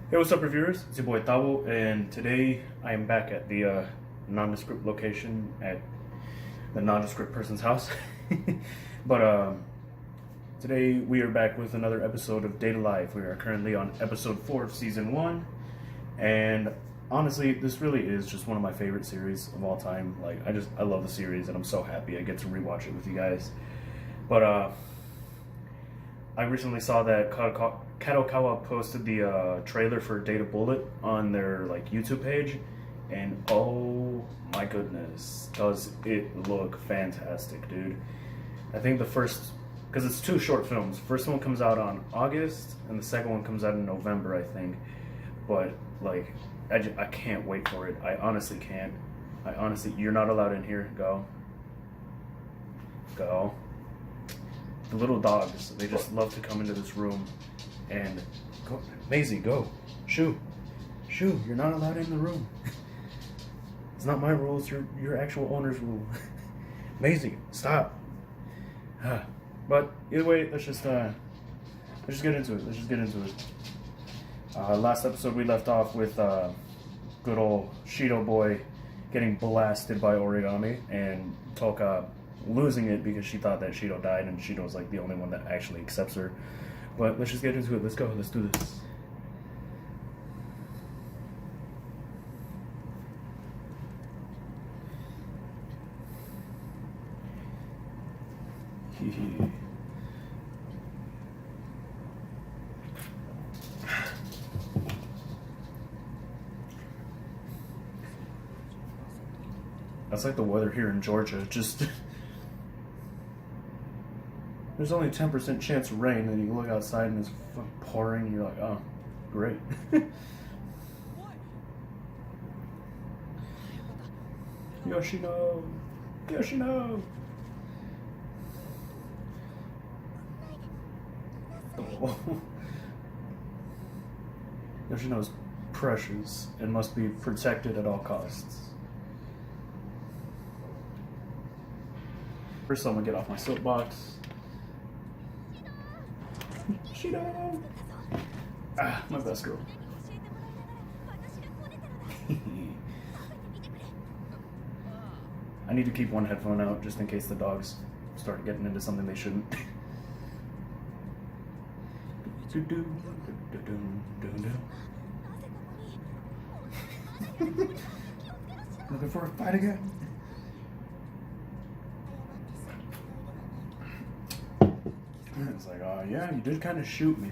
Hey, what's up, reviewers? It's your boy Tavo, and today I am back at the nondescript location at the nondescript person's house. but today we are back with another episode of Data Live. We are currently on episode 4 of season 1, and honestly, this really is just one of my favorite series of all time. Like, I love the series, and I'm so happy I get to rewatch it with you guys. But I recently saw that Kadokawa posted the trailer for Data Bullet on their YouTube page, and oh my goodness, does it look fantastic, dude. I think because it's 2 short films. First one comes out on August, and the second one comes out in November, I think. But I can't wait for it. I honestly can't. You're not allowed in here. Go. The little dogs, they just love to come into this room and go. Maisie, go. Shoo, you're not allowed in the room. It's not my rules, your actual owner's rule. Maisie, stop. But either way, let's just get into it. Last episode we left off with good old Shido boy getting blasted by Origami, and Tohka losing it because she thought that Shido died, and Shido's the only one that actually accepts her. But let's just get into it. Let's go. Let's do this. That's like the weather here in Georgia. Just there's only a 10% chance of rain, and you look outside and it's pouring, and you're like, oh, great. Yoshino! Oh. Yoshino's precious and must be protected at all costs. First, I'm gonna get off my soapbox. Shido! My best girl. I need to keep one headphone out just in case the dogs start getting into something they shouldn't. Looking for a fight again? It's like, oh yeah, you did kind of shoot me.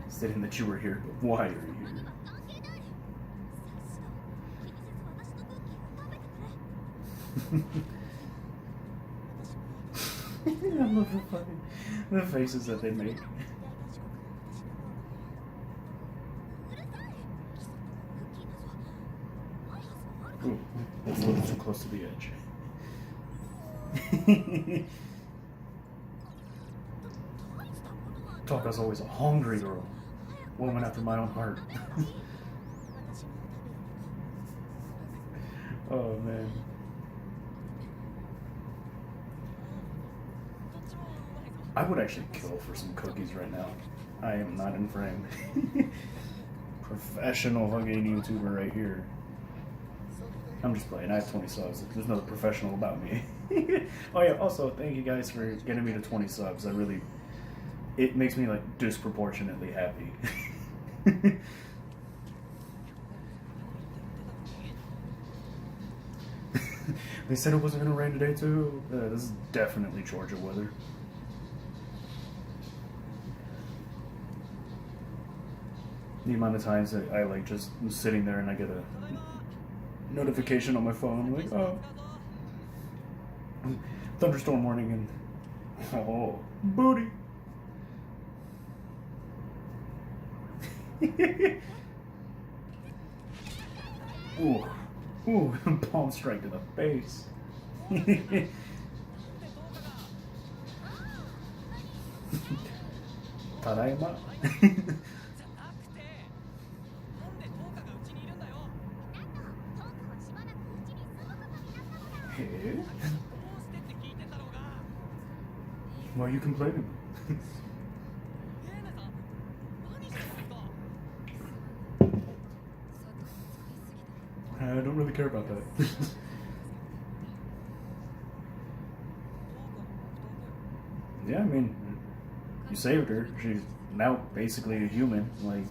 Stating that you were here, but why are you here? I love the faces that they make. Ooh, that's a little too close to the edge. Tohka's always a hungry girl. Woman after my own heart. Oh man. I would actually kill for some cookies right now. I am not in frame. Professional fucking YouTuber right here. I'm just playing. I have 20 subs. There's nothing professional about me. Oh yeah, also thank you guys for getting me to 20 subs. It makes me disproportionately happy. They said it wasn't gonna rain today too. This is definitely Georgia weather. The amount of times that I just am sitting there and I get a notification on my phone oh, thunderstorm warning, and oh, booty. Ooh, palm strike to the face. Tadaima. Hey. Why are you complaining? I don't really care about that. Yeah, I mean, you saved her. She's now basically a human. Like,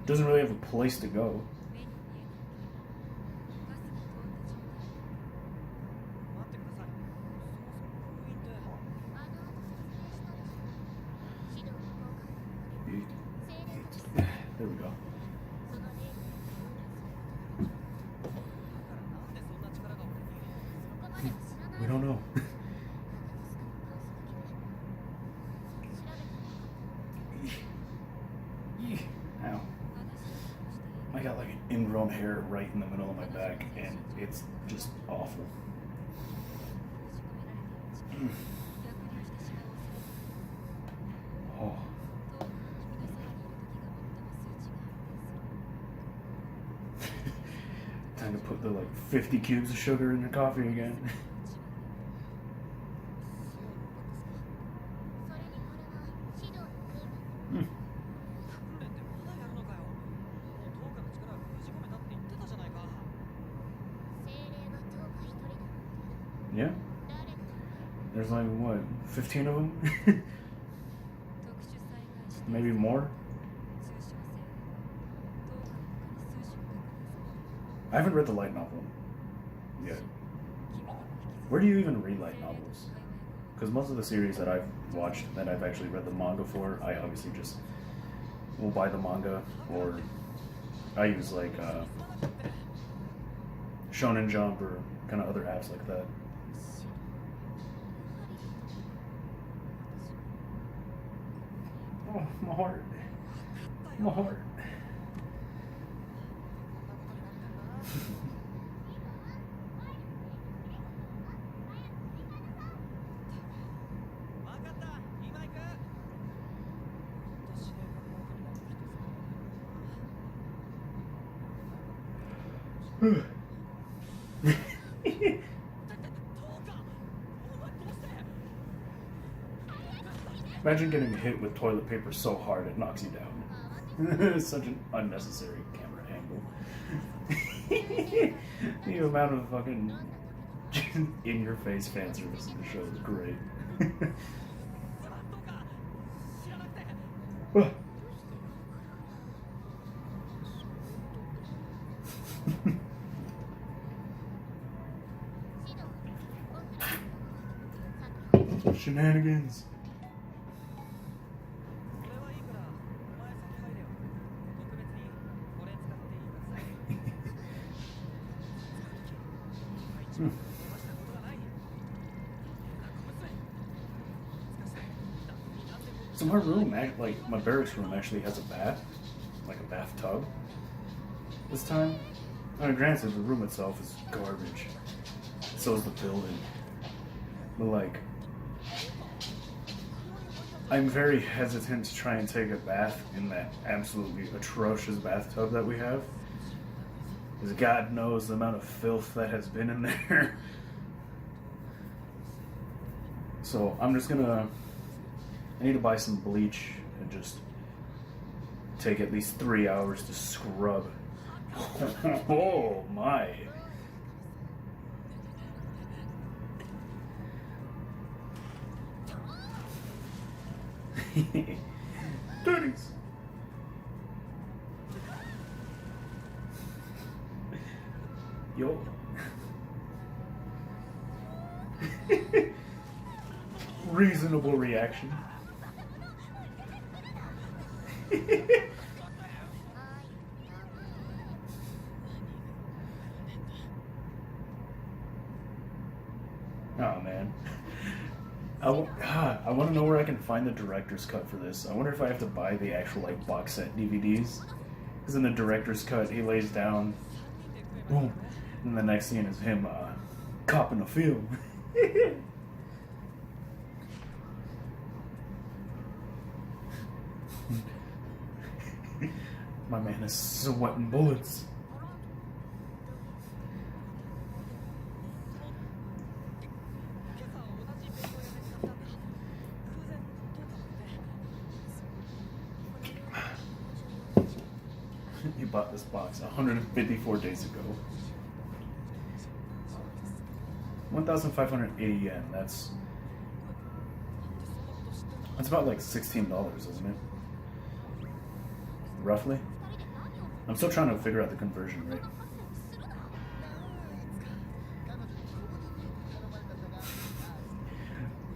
doesn't really have a place to go. There we go. We don't know. Ow. I got like an ingrown hair right in the middle of my back, and it's just awful. Oh. Time to put the like 50 cubes of sugar in your coffee again. Yeah? There's like, what, 15 of them? Maybe more? I haven't read the light novel yet. Where do you even read light novels? Because most of the series that I've watched, that I've actually read the manga for, I obviously just will buy the manga, or I use like Shonen Jump or kind of other apps like that. Oh, my heart. My heart. Imagine getting hit with toilet paper so hard it knocks you down. It's such an unnecessary camera angle. The amount of fucking in-your-face fan service in the show is great. Shenanigans. So my room, like my barracks room, actually has a bath, like a bathtub. This time, I mean, granted, the room itself is garbage. So is the building. But like, I'm very hesitant to try and take a bath in that absolutely atrocious bathtub that we have. Because God knows the amount of filth that has been in there. So I'm just gonna, I need to buy some bleach and just take at least 3 hours to scrub. Oh my. Dirties. Yo. Reasonable reaction. Oh man. I want to know where I can find the director's cut for this. I wonder if I have to buy the actual like box set DVDs. Because in the director's cut, he lays down, boom, and the next scene is him copping a film. My man is sweating bullets. You bought this box 154 days ago. 1,580 yen. That's about like $16, isn't it? Roughly. I'm still trying to figure out the conversion rate.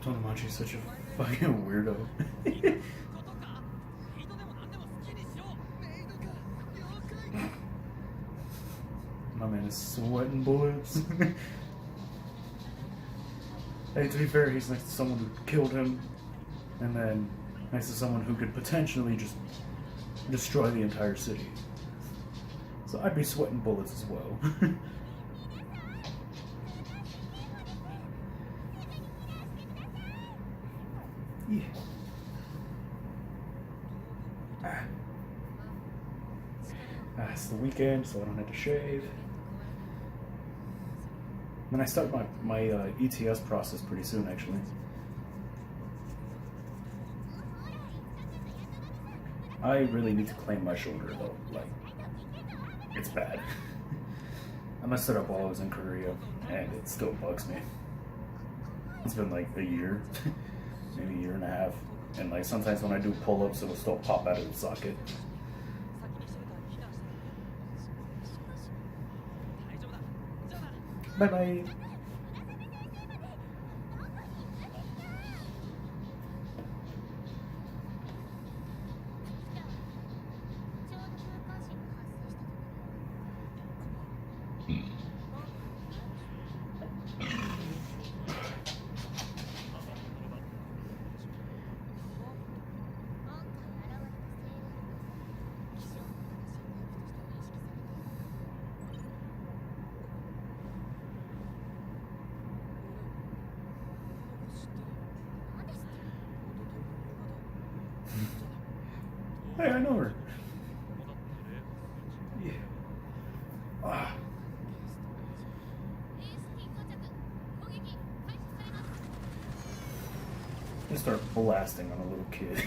Tomomachi's such a fucking weirdo. My man is sweating bullets. Hey, to be fair, he's next to someone who killed him, and then next to someone who could potentially just destroy the entire city. So I'd be sweating bullets as well. Yeah. It's the weekend, so I don't have to shave. And I start my ETS process pretty soon, actually. I really need to claim my shoulder, though. Like, it's bad. I messed it up while I was in Korea, and it still bugs me. It's been like a year, maybe a year and a half, and like sometimes when I do pull-ups, it'll still pop out of the socket. Bye-bye. Hey, I know her. Yeah. Ah. Just start blasting on a little kid.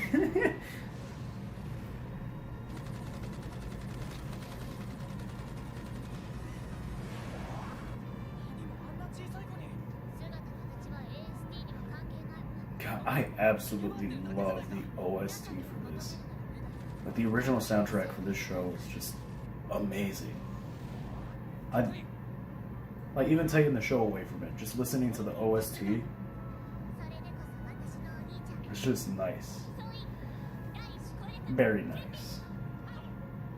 God, I absolutely love the OST for this. But the original soundtrack for this show is just amazing. I'd like even taking the show away from it, just listening to the OST, it's just nice. Very nice.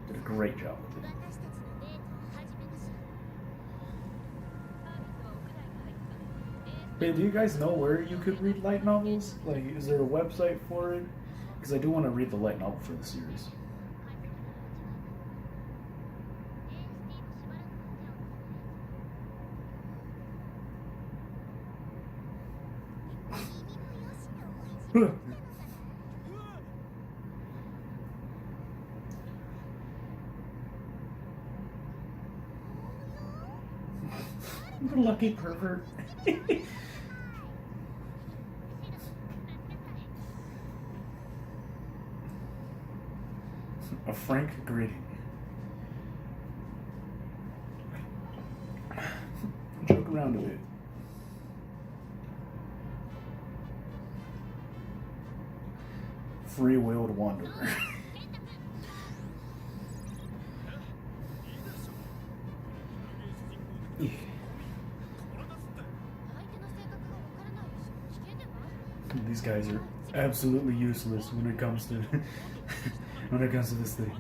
Did a great job with it. Hey, do you guys know where you could read light novels? Like, is there a website for it? Because I do want to read the light novel for the series. Lucky pervert. A frank greeting. Joke around a bit. Free-willed wanderer. Yeah. These guys are absolutely useless when it comes to this thing.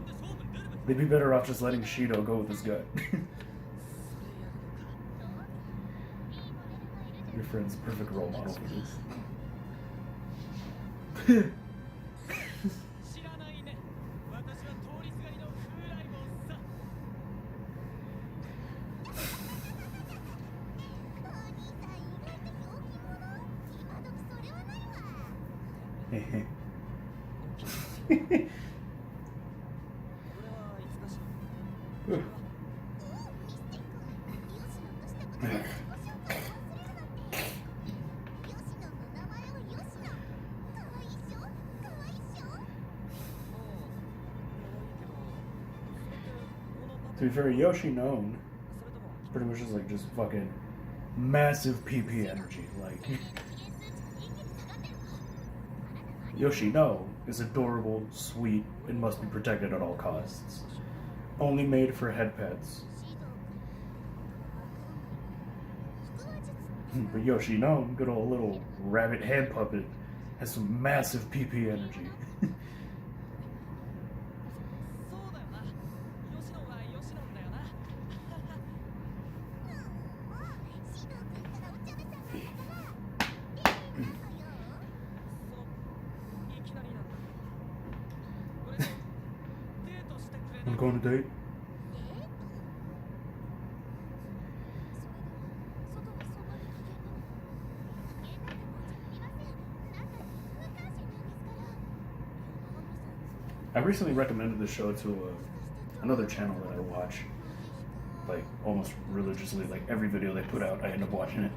They'd be better off just letting Shido go with his gut. Your friend's a perfect role model for this. To be fair, Yoshino pretty much is like just fucking massive PP energy. Like Yoshino is adorable, sweet, and must be protected at all costs. Only made for head pets. But Yoshino, good old little rabbit hand puppet, has some massive PP energy. I'm going to date. I recently recommended the show to another channel that I watch, like almost religiously. Like every video they put out, I end up watching it.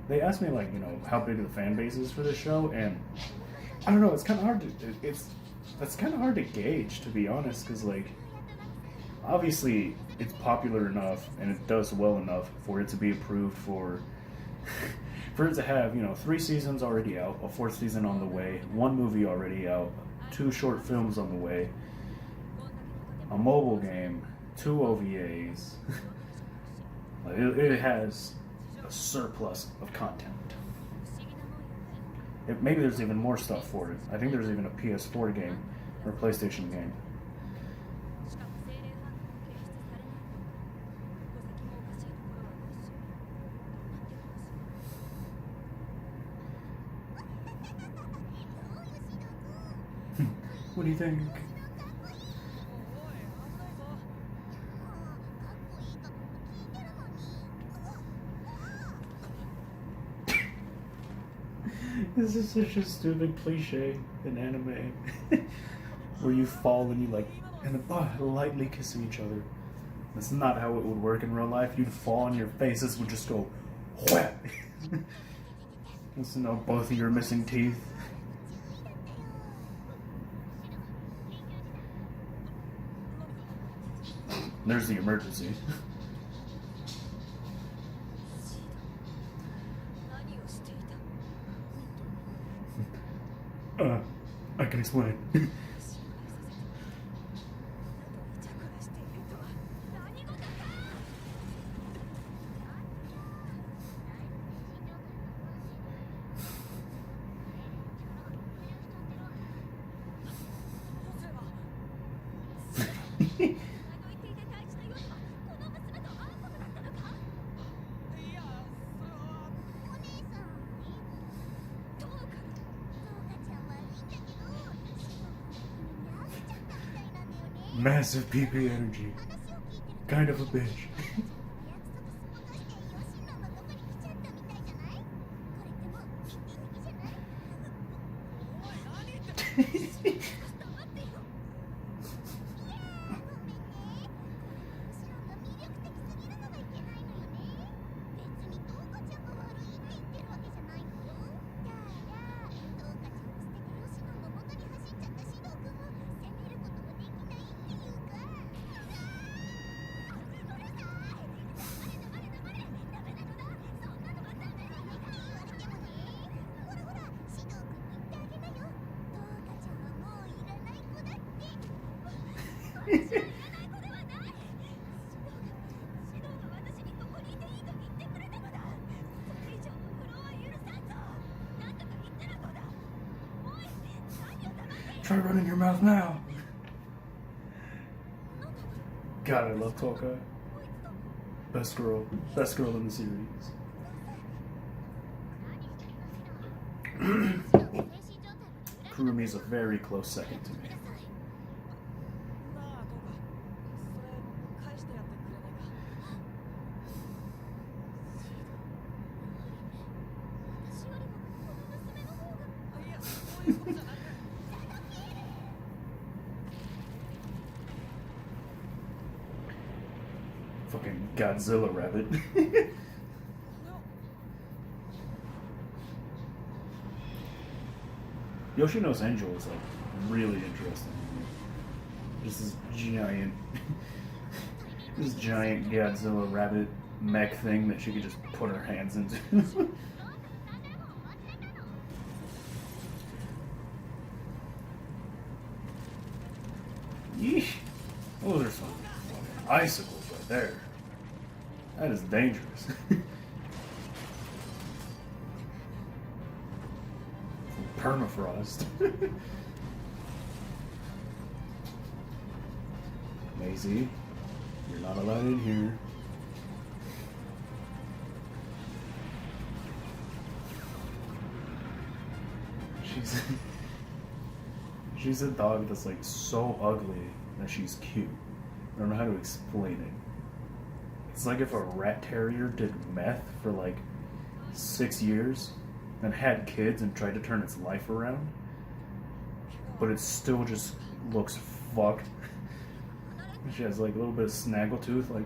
They asked me, like, you know, how big the fan base is for this show, and I don't know. It's kind of hard to that's kind of hard to gauge, to be honest, because like obviously it's popular enough and it does well enough for it to be approved for it to have, you know, 3 seasons already out, a 4th season on the way, 1 movie already out, 2 short films on the way, a mobile game, 2 OVAs. It has a surplus of content. Maybe there's even more stuff for it. I think there's even a PS4 game or a PlayStation game. What do you think? This is such a stupid cliche in anime, where you fall and you like lightly kissing each other. That's not how it would work in real life. You'd fall and your faces would just go whap. Just to know both of your missing teeth. There's the emergency. I can explain. Massive PP energy. Kind of a bitch. Try running your mouth now. God, I love Tohka. Best girl in the series. Kurumi is a very close second to me. Godzilla rabbit. Yoshino's angel is like really interesting. Just this giant, this giant Godzilla rabbit mech thing that she could just put her hands into. Yeesh. Those are some icicles right there. That is dangerous. Permafrost. Maisie, you're not allowed in here. She's a dog that's like so ugly that she's cute. I don't know how to explain it. It's like if a rat terrier did meth for like 6 years and had kids and tried to turn its life around, but it still just looks fucked. She has like a little bit of snaggletooth, like.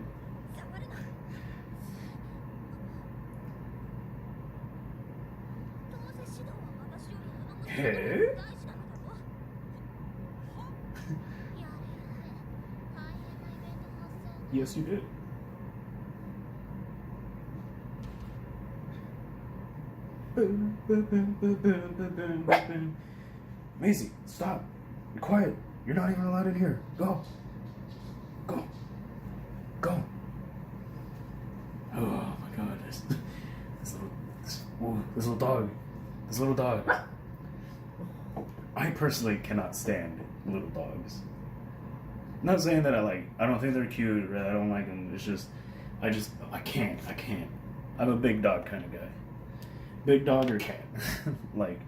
Hey? Yes, you did. Boom, boom, boom, boom, boom, boom, boom, boom. Maisie, stop. Be quiet. You're not even allowed in here. Go. Go. Go. Oh my god. This little dog. This little dog. I personally cannot stand little dogs. I'm not saying that I don't think they're cute or I don't like them. It's just, I can't. I'm a big dog kind of guy. Big dog or cat. Like,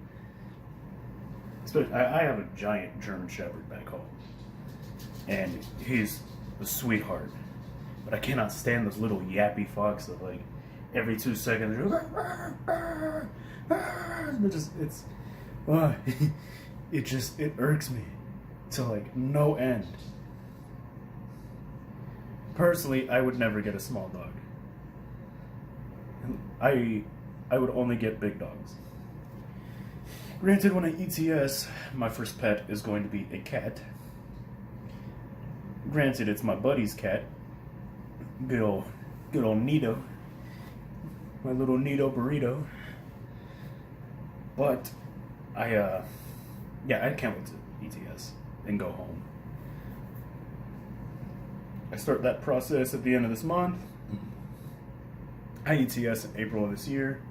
especially, I have a giant German Shepherd back home. And he's a sweetheart. But I cannot stand those little yappy fucks that like, every 2 seconds, it irks me to like no end. Personally, I would never get a small dog. I would only get big dogs. Granted, when I ETS, my first pet is going to be a cat. Granted, it's my buddy's cat. Good old Nito. My little Nito burrito. But I can't wait to ETS and go home. I start that process at the end of this month. I ETS in April of this year.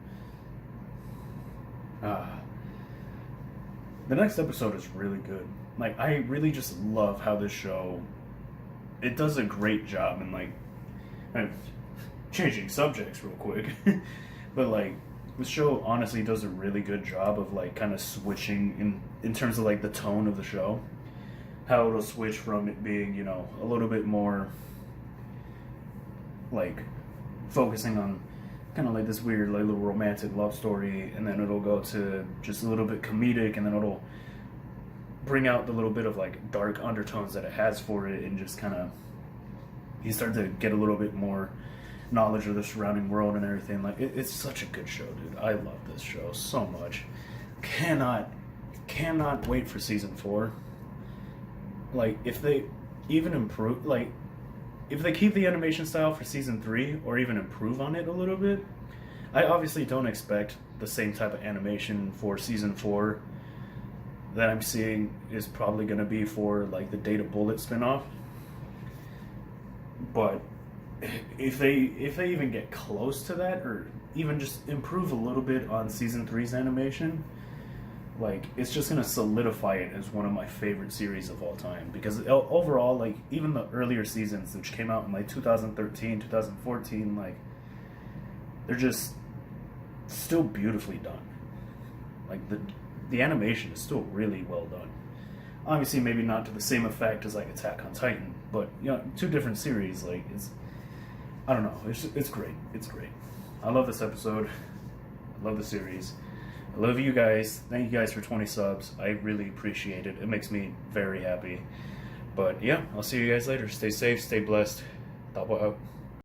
The next episode is really good. Like, I really just love how this show, it does a great job in like, I'm changing subjects real quick, but like, the show honestly does a really good job of like kind of switching in terms of like the tone of the show. How it'll switch from it being, you know, a little bit more like focusing on kind of like this weird like little romantic love story, and then it'll go to just a little bit comedic, and then it'll bring out the little bit of like dark undertones that it has for it, and just kind of you start to get a little bit more knowledge of the surrounding world and everything. Like it's such a good show, dude. I love this show so much. Cannot wait for season 4. Like, if they even improve, like, if they keep the animation style for season 3 or even improve on it a little bit, I obviously don't expect the same type of animation for season 4 that I'm seeing is probably going to be for like the Data Bullet spinoff. But if they even get close to that, or even just improve a little bit on season 3's animation, like, it's just gonna solidify it as one of my favorite series of all time. Because overall, like, even the earlier seasons, which came out in like 2013, 2014, like, they're just still beautifully done. Like, the animation is still really well done. Obviously, maybe not to the same effect as like Attack on Titan, but you know, 2 different series. Like, I don't know. It's great. It's great. I love this episode. I love the series. I love you guys. Thank you guys for 20 subs. I really appreciate it. It makes me very happy. But yeah, I'll see you guys later. Stay safe, stay blessed. Tabo out.